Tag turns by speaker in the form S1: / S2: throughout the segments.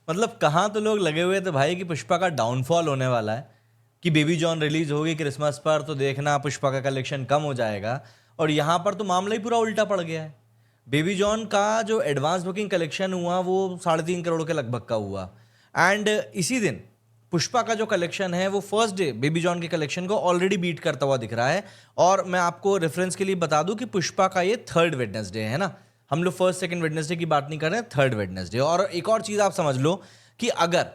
S1: मतलब कहाँ तो लोग लगे हुए थे भाई कि पुष्पा का डाउनफॉल होने वाला है, कि बेबी जॉन रिलीज होगी क्रिसमस पर तो देखना पुष्पा का कलेक्शन कम हो जाएगा। और यहाँ पर तो मामला ही पूरा उल्टा पड़ गया है। बेबी जॉन का जो एडवांस बुकिंग कलेक्शन हुआ वो 3.5 करोड़ के लगभग का हुआ। एंड इसी दिन पुष्पा का जो कलेक्शन है वो फर्स्ट डे बेबी जॉन के कलेक्शन को ऑलरेडी बीट करता हुआ दिख रहा है। और मैं आपको रेफरेंस के लिए बता दूं कि पुष्पा का ये थर्ड वेडनेसडे है ना, हम लोग फर्स्ट सेकंड वेडनेसडे की बात नहीं कर रहे हैं, थर्ड वेडनेसडे। और एक और चीज आप समझ लो कि अगर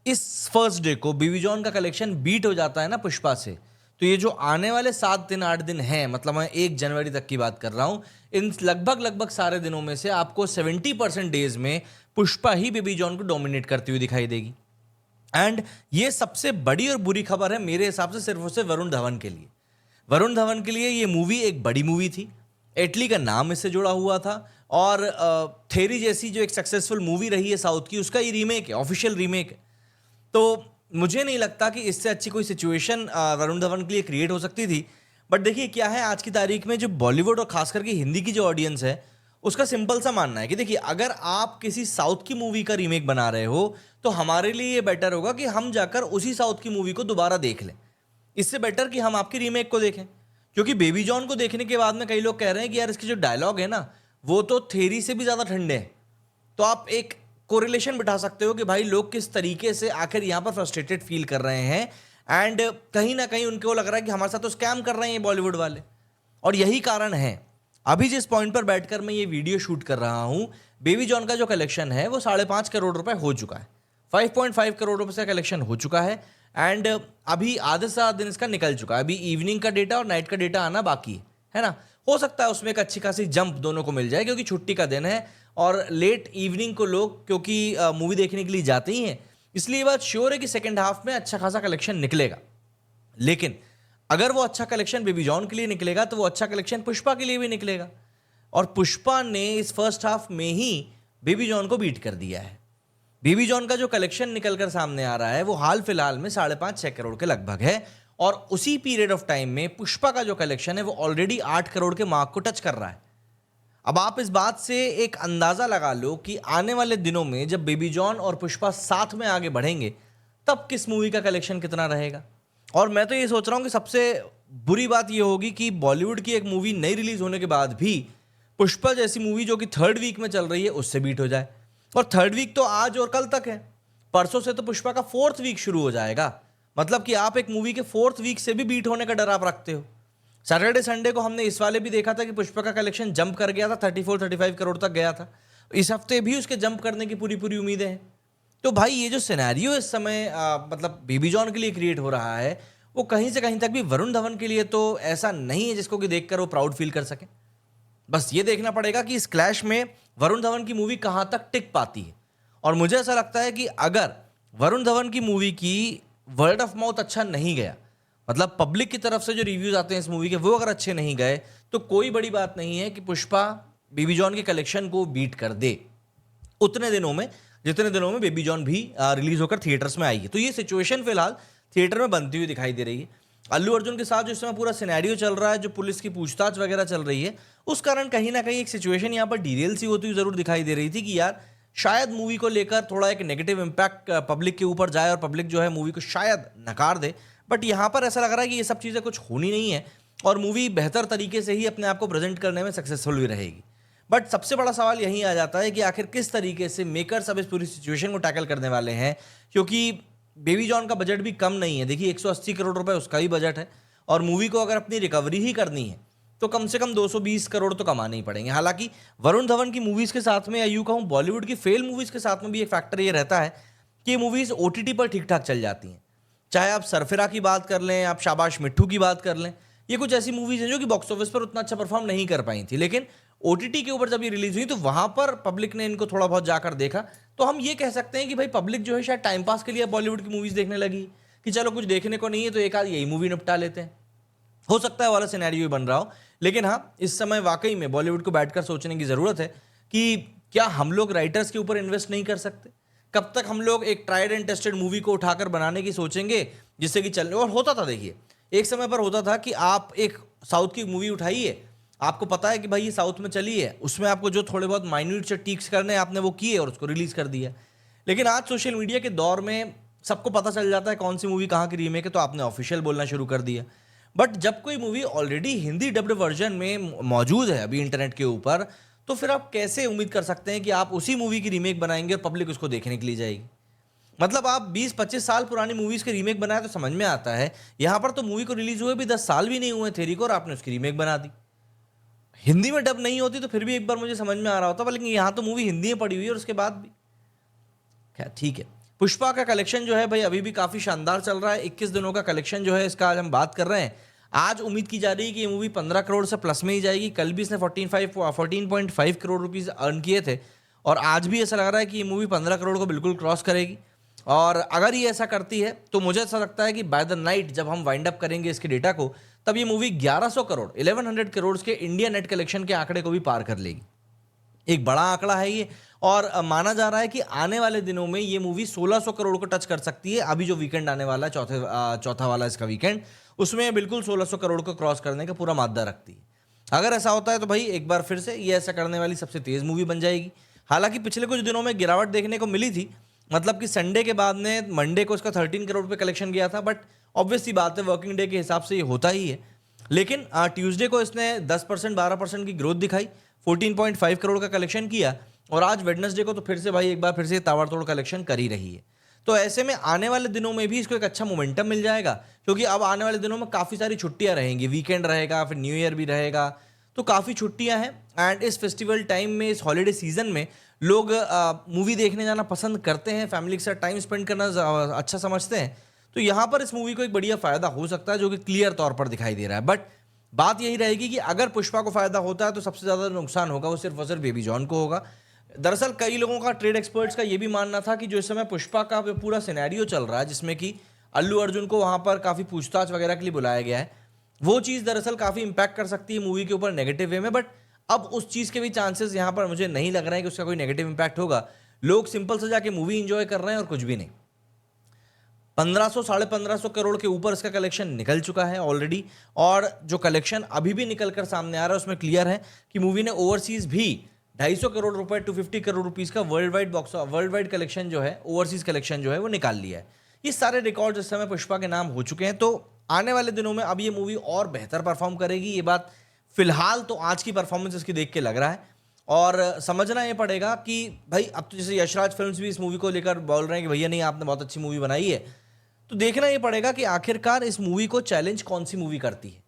S1: इस फर्स्ट डे को बेबी जॉन का कलेक्शन बीट हो जाता है ना पुष्पा से, तो ये जो आने वाले 7 दिन 8 दिन हैं, मतलब मैं 1 जनवरी तक की बात कर रहा हूं, इन लगभग लगभग सारे दिनों में से आपको 70% डेज में पुष्पा ही बेबी जॉन को डोमिनेट करती हुई दिखाई देगी। एंड ये सबसे बड़ी और बुरी खबर है मेरे हिसाब से सिर्फ और सिर्फ वरुण धवन के लिए। वरुण धवन के लिए ये मूवी एक बड़ी मूवी थी, इटली का नाम इससे जुड़ा हुआ था, और थेरी जैसी जो एक सक्सेसफुल मूवी रही है साउथ की, उसका ये रीमेक है, ऑफिशियल रीमेक है। तो मुझे नहीं लगता कि इससे अच्छी कोई सिचुएशन वरुण धवन के लिए क्रिएट हो सकती थी। बट देखिए क्या है, आज की तारीख में जो बॉलीवुड और खास करके हिंदी की जो ऑडियंस है उसका सिंपल सा मानना है कि देखिए अगर आप किसी साउथ की मूवी का रीमेक बना रहे हो तो हमारे लिए ये बेटर होगा कि हम जाकर उसी साउथ की मूवी को दोबारा देख लें, इससे बेटर कि हम आपकी रीमेक को देखें। क्योंकि बेबी जॉन को देखने के बाद में कई लोग कह रहे हैं कि यार इसके जो डायलॉग है ना वो तो थेरी से भी ज़्यादा ठंडे हैं। तो आप एक कोरिलेशन बिठा सकते हो कि भाई लोग किस तरीके से आखिर यहाँ पर फ्रस्ट्रेटेड फील कर रहे हैं, एंड कहीं ना कहीं उनको लग रहा है कि हमारे साथ तो स्कैम कर रहे हैं ये बॉलीवुड वाले। और यही कारण है अभी जिस पॉइंट पर बैठकर मैं ये वीडियो शूट कर रहा हूं, बेबी जॉन का जो कलेक्शन है वो 5.5 करोड़ रुपए हो चुका है, 5.5 करोड़ रुपए से कलेक्शन हो चुका है। एंड अभी आधे से ज़्यादा दिन इसका निकल चुका है, अभी इवनिंग का डेटा और नाइट का डेटा आना बाकी है ना। हो सकता है उसमें एक अच्छी खासी जंप दोनों को मिल जाए क्योंकि छुट्टी का दिन है और लेट इवनिंग को लोग क्योंकि मूवी देखने के लिए जाते ही हैं, इसलिए ये बात श्योर है कि सेकेंड हाफ में अच्छा खासा कलेक्शन निकलेगा। लेकिन अगर वो अच्छा कलेक्शन बेबी जॉन के लिए निकलेगा तो वो अच्छा कलेक्शन पुष्पा के लिए भी निकलेगा। और पुष्पा ने इस फर्स्ट हाफ में ही बेबी जॉन को बीट कर दिया है। बेबी जॉन का जो कलेक्शन निकलकर सामने आ रहा है वो हाल फिलहाल में 5.5-6 करोड़ के लगभग है, और उसी पीरियड ऑफ टाइम में पुष्पा का जो कलेक्शन है वो ऑलरेडी 8 करोड़ के मार्क को टच कर रहा है। अब आप इस बात से एक अंदाजा लगा लो कि आने वाले दिनों में जब बेबी जॉन और पुष्पा साथ में आगे बढ़ेंगे तब किस मूवी का कलेक्शन कितना रहेगा। और मैं तो ये सोच रहा हूँ कि सबसे बुरी बात ये होगी कि बॉलीवुड की एक मूवी नई रिलीज होने के बाद भी पुष्पा जैसी मूवी जो कि थर्ड वीक में चल रही है उससे बीट हो जाए। और थर्ड वीक तो आज और कल तक है, परसों से तो पुष्पा का फोर्थ वीक शुरू हो जाएगा। मतलब कि आप एक मूवी के फोर्थ वीक से भी बीट होने का डर आप रखते हो। सैटरडे संडे को हमने इस वाले भी देखा था कि पुष्पा का कलेक्शन जंप कर गया था, 34-35 करोड़ तक गया था। इस हफ्ते भी उसके जंप करने की पूरी पूरी उम्मीदें हैं। तो भाई ये जो सिनेरियो इस समय मतलब बेबी जॉन के लिए क्रिएट हो रहा है वो कहीं से कहीं तक भी वरुण धवन के लिए तो ऐसा नहीं है जिसको कि देखकर वो प्राउड फील कर सके। बस ये देखना पड़ेगा कि इस क्लैश में वरुण धवन की मूवी कहां तक टिक पाती है। और मुझे ऐसा लगता है कि अगर वरुण धवन की मूवी की वर्ड ऑफ माउथ अच्छा नहीं गया, मतलब पब्लिक की तरफ से जो रिव्यूज आते हैं इस मूवी के वो अगर अच्छे नहीं गए, तो कोई बड़ी बात नहीं है कि पुष्पा बेबी जॉन के कलेक्शन को बीट कर दे उतने दिनों में जितने दिनों में बेबी जॉन भी रिलीज होकर थिएटर्स में आई है। तो ये सिचुएशन फिलहाल थिएटर में बनती हुई दिखाई दे रही है। अल्लू अर्जुन के साथ जो इस समय पूरा सिनेरियो चल रहा है, जो पुलिस की पूछताछ वगैरह चल रही है, उस कारण कहीं ना कहीं एक सिचुएशन यहाँ पर डीरेल सी होती हुई जरूर दिखाई दे रही थी कि यार शायद मूवी को लेकर थोड़ा एक नेगेटिव इंपैक्ट पब्लिक के ऊपर जाए और पब्लिक जो है मूवी को शायद नकार दे। बट यहाँ पर ऐसा लग रहा है कि ये सब चीज़ें कुछ होनी नहीं है और मूवी बेहतर तरीके से ही अपने आप को प्रेजेंट करने में सक्सेसफुल भी रहेगी। बट सबसे बड़ा सवाल यही आ जाता है कि आखिर किस तरीके से मेकर्स अब इस पूरी सिचुएशन को टैकल करने वाले हैं, क्योंकि बेबी जॉन का बजट भी कम नहीं है। देखिए 180 करोड़ रुपए उसका ही बजट है, और मूवी को अगर अपनी रिकवरी ही करनी है तो कम से कम 220 करोड़ तो कमाने ही पड़ेंगे। हालांकि वरुण धवन की मूवीज़ के साथ में, या यूँ कहूँ बॉलीवुड की फेल मूवीज़ के साथ में भी एक फैक्टर ये रहता है कि ये मूवीज़ OTT पर ठीक ठाक चल जाती हैं। चाहे आप सरफिरा की बात कर लें, आप शाबाश मिट्ठू की बात कर लें, ये कुछ ऐसी मूवीज़ हैं जो कि बॉक्स ऑफिस पर उतना अच्छा परफॉर्म नहीं कर पाई थी, लेकिन OTT के ऊपर जब ये रिलीज हुई तो वहाँ पर पब्लिक ने इनको थोड़ा बहुत जाकर देखा। तो हम ये कह सकते हैं कि भाई पब्लिक जो है शायद टाइम पास के लिए बॉलीवुड की मूवीज़ देखने लगी कि चलो कुछ देखने को नहीं है तो एक आध यही मूवी निपटा लेते हैं। हो सकता है वाला सिनेरियो बन रहा हो, लेकिन हाँ इस समय वाकई में बॉलीवुड को बैठकर सोचने की ज़रूरत है कि क्या हम लोग राइटर्स के ऊपर इन्वेस्ट नहीं कर सकते। कब तक हम लोग एक ट्राइड एंड टेस्टेड मूवी को उठाकर बनाने की सोचेंगे जिससे कि चलने। और होता था, देखिए एक समय पर होता था कि आप एक साउथ की मूवी उठाइए, आपको पता है कि भाई ये साउथ में चली है, उसमें आपको जो थोड़े बहुत माइन्यूट से टीक्स करने हैं आपने वो किए और उसको रिलीज कर दिया। लेकिन आज सोशल मीडिया के दौर में सबको पता चल जाता है कौन सी मूवी कहाँ की रीमेक है, तो आपने ऑफिशियल बोलना शुरू कर दिया। बट जब कोई movie already Hindi dubbed version में मौजूद है अभी इंटरनेट के ऊपर, तो फिर आप कैसे उम्मीद कर सकते हैं कि आप उसी मूवी की रीमेक बनाएंगे और पब्लिक उसको देखने के लिए जाएगी? मतलब आप 20-25 साल पुरानी मूवीज के रीमेक बनाए तो समझ में आता है, यहां पर तो मूवी को रिलीज हुए भी 10 साल भी नहीं हुए थेरी को और आपने उसकी रीमेक बना दी। हिंदी में डब नहीं होती तो फिर भी एक बार मुझे समझ में आ रहा होता, लेकिन यहां तो मूवी हिंदी में पड़ी हुई है और उसके बाद भी क्या ठीक है। पुष्पा का कलेक्शन जो है भाई अभी भी काफी शानदार चल रहा है। 21 दिनों का कलेक्शन जो है इसका आज हम बात कर रहे हैं। आज उम्मीद की जा रही है कि ये मूवी 15 करोड़ से प्लस में ही जाएगी। कल भी इसने 14.5 करोड़ रुपीज अर्न किए थे और आज भी ऐसा लग रहा है कि ये मूवी 15 करोड़ को बिल्कुल क्रॉस करेगी। और अगर ये ऐसा करती है तो मुझे ऐसा लगता है कि बाय द नाइट जब हम वाइंड अप करेंगे इसके डेटा को, तब ये मूवी 1100 करोड़ 1100 करोड़ के इंडिया नेट कलेक्शन के आंकड़े को भी पार कर लेगी। एक बड़ा आंकड़ा है ये और माना जा रहा है कि आने वाले दिनों में ये मूवी 1600 करोड़ को टच कर सकती है। अभी जो वीकेंड आने वाला है चौथा वाला इसका वीकेंड, उसमें बिल्कुल 1600 करोड़ को क्रॉस करने का पूरा मादा रखती है। अगर ऐसा होता है तो भाई एक बार फिर से ये ऐसा करने वाली सबसे तेज मूवी बन जाएगी। हालांकि पिछले कुछ दिनों में गिरावट देखने को मिली थी, मतलब कि संडे के बाद में मंडे को इसका 13 करोड़ पे कलेक्शन गया था, बट ऑब्वियस सी बात है वर्किंग डे के हिसाब से ये होता ही है। लेकिन ट्यूसडे को इसने 10% 12% की ग्रोथ दिखाई, 14.5 करोड़ का कलेक्शन किया और आज वेडनेसडे को तो फिर से भाई एक बार फिर से ताबड़तोड़ कलेक्शन कर ही रही है। तो ऐसे में आने वाले दिनों में भी इसको एक अच्छा मोमेंटम मिल जाएगा, क्योंकि अब आने वाले दिनों में काफ़ी सारी छुट्टियां रहेंगी, वीकेंड रहेगा, फिर न्यू ईयर भी रहेगा, तो काफ़ी छुट्टियां हैं। एंड इस फेस्टिवल टाइम में, इस हॉलीडे सीजन में लोग मूवी देखने जाना पसंद करते हैं, फैमिली के साथ टाइम स्पेंड करना अच्छा समझते हैं। तो यहाँ पर इस मूवी को एक बढ़िया फायदा हो सकता है, जो कि क्लियर तौर पर दिखाई दे रहा है। बट बात यही रहेगी कि अगर पुष्पा को फायदा होता है तो सबसे ज़्यादा नुकसान होगा वो सिर्फ और सिर्फ बेबी जॉन को होगा। दरअसल कई लोगों का, ट्रेड एक्सपर्ट्स का ये भी मानना था कि जो इस समय पुष्पा का पूरा सिनेरियो चल रहा है, जिसमें कि अल्लू अर्जुन को वहाँ पर काफ़ी पूछताछ वगैरह के लिए बुलाया गया है, वो चीज़ दरअसल काफ़ी इंपैक्ट कर सकती है मूवी के ऊपर नेगेटिव वे में। बट अब उस चीज़ के भी चांसेस यहाँ पर मुझे नहीं लग रहा है कि उसका कोई नेगेटिव इंपैक्ट होगा। लोग सिंपल से जाके मूवी इंजॉय कर रहे हैं और कुछ भी नहीं। 1500 1550 करोड़ के ऊपर इसका कलेक्शन निकल चुका है ऑलरेडी, और जो कलेक्शन अभी भी निकल कर सामने आ रहा है उसमें क्लियर है कि मूवी ने ओवरसीज भी 250 करोड़ रुपए 250 करोड़ रुपीस का वर्ल्ड वाइड कलेक्शन जो है, ओवरसीज कलेक्शन जो है वो निकाल लिया है। ये सारे रिकॉर्ड इस समय पुष्पा के नाम हो चुके हैं। तो आने वाले दिनों में अब ये मूवी और बेहतर परफॉर्म करेगी, ये बात फिलहाल तो आज की परफॉर्मेंस इसकी देख के लग रहा है। और समझना ये पड़ेगा कि भाई अब तो जैसे यशराज फिल्म्स भी इस मूवी को लेकर बोल रहे हैं कि भैया नहीं, आपने बहुत अच्छी मूवी बनाई है, तो देखना ये पड़ेगा कि आखिरकार इस मूवी को चैलेंज कौन सी मूवी करती है।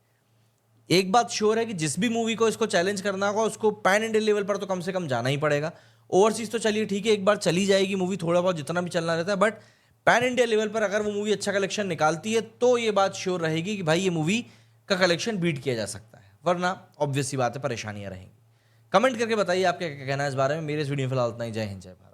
S1: एक बात श्योर है कि जिस भी मूवी को इसको चैलेंज करना होगा उसको पैन इंडिया लेवल पर तो कम से कम जाना ही पड़ेगा। ओवरसीज तो चलिए ठीक है, एक बार चली जाएगी मूवी, थोड़ा बहुत जितना भी चलना रहता है, बट पैन इंडिया लेवल पर अगर वो मूवी अच्छा कलेक्शन निकालती है तो ये बात श्योर रहेगी कि भाई ये मूवी का कलेक्शन बीट किया जा सकता है, वरना ऑब्वियस सी बात है परेशानियां रहेंगी। कमेंट करके बताइए आपका क्या कहना है इस बारे में। मेरे इस वीडियो में फिलहाल उतना ही। जय हिंद, जय भारत।